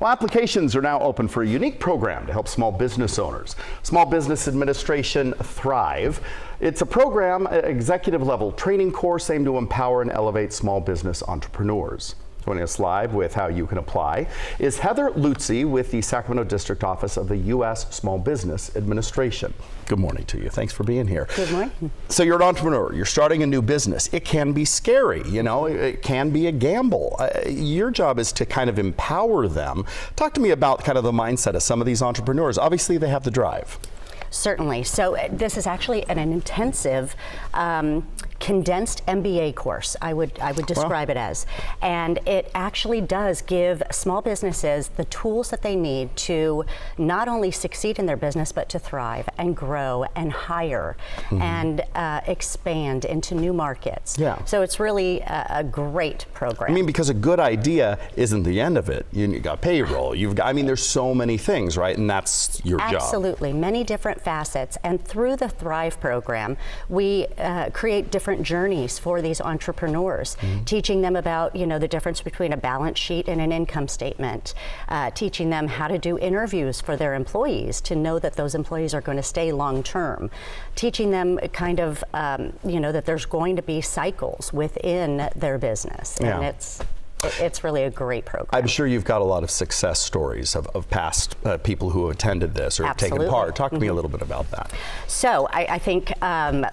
Well, applications are now open for a unique program to help small business owners. Small Business Administration Thrive. It's a program, executive level training course aimed to empower and elevate small business entrepreneurs. Joining us live with how you can apply is Heather Lutze with the Sacramento District Office of the U.S. Small Business Administration. Good morning to you. Thanks for being here. Good morning. So you're an entrepreneur. You're starting a new business. It can be scary, you know, it can be a gamble. Your job is to kind of empower them. Talk to me about kind of the mindset of some of these entrepreneurs. Obviously, they have the drive. Certainly. So this is actually an intensive, condensed MBA course, I would describe it as. And it actually does give small businesses the tools that they need to not only succeed in their business, but to thrive and grow and hire and expand into new markets. Yeah. So it's really a great program. I mean, because a good idea isn't the end of it. You got payroll, you've got, I mean, there's so many things, right? And that's your job. Absolutely, many different facets. And through the Thrive program, we create different journeys for these entrepreneurs, teaching them about, you know, the difference between a balance sheet and an income statement, teaching them how to do interviews for their employees to know that those employees are going to stay long term, teaching them kind of, you know, that there's going to be cycles within their business. And it's really a great program. I'm sure you've got a lot of success stories of past people who have attended this or have taken part. Talk to me a little bit about that. So I think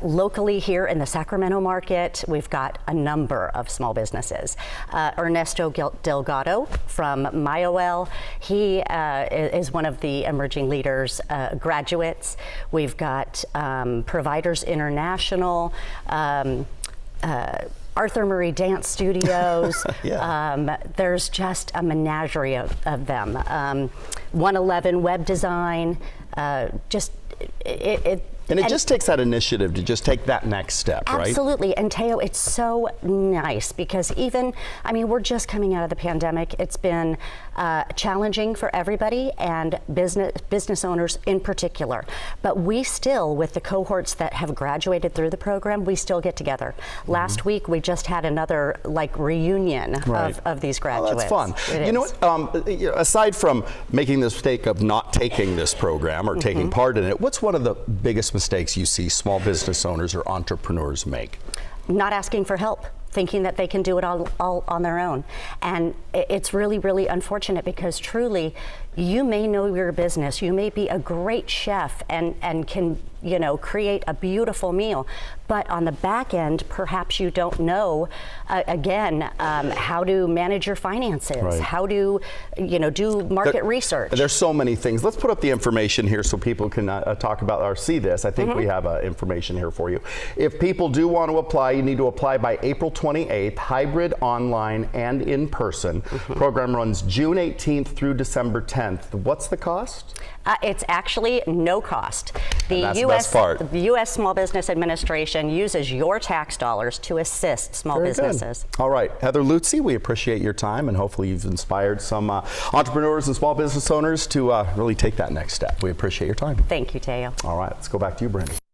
locally here in the Sacramento market, we've got a number of small businesses. Ernesto Delgado from MyOL, he is one of the emerging leaders, graduates. We've got Providers International, Arthur Murray Dance Studios. There's just a menagerie of them. 111 Web Design, and it just takes that initiative to just take that next step, right? Absolutely. And Teo, it's so nice because even, I mean, we're just coming out of the pandemic. It's been challenging for everybody and business owners in particular. But we still, with the cohorts that have graduated through the program, we still get together. Last week, we just had another reunion of these graduates. Oh, that's fun. You know what, aside from making the mistake of not taking this program or taking part in it, what's one of the biggest mistakes you see small business owners or entrepreneurs make? Not asking for help, thinking that they can do it all on their own. And it's really, really unfortunate because truly, you may know your business, you may be a great chef and can, you know, create a beautiful meal, but on the back end, perhaps you don't know, again, how to manage your finances, how to, you know, do market research. There's so many things. Let's put up the information here so people can talk about or see this. I think we have information here for you. If people do want to apply, you need to apply by April 28th, hybrid, online, and in person. Program runs June 18th through December 10th. What's the cost? It's actually no cost. The U.S. Small Business Administration uses your tax dollars to assist small businesses. All right, Heather Lutze, we appreciate your time, and hopefully you've inspired some entrepreneurs and small business owners to really take that next step. We appreciate your time. Thank you, Teo. All right, let's go back to you, Brandon.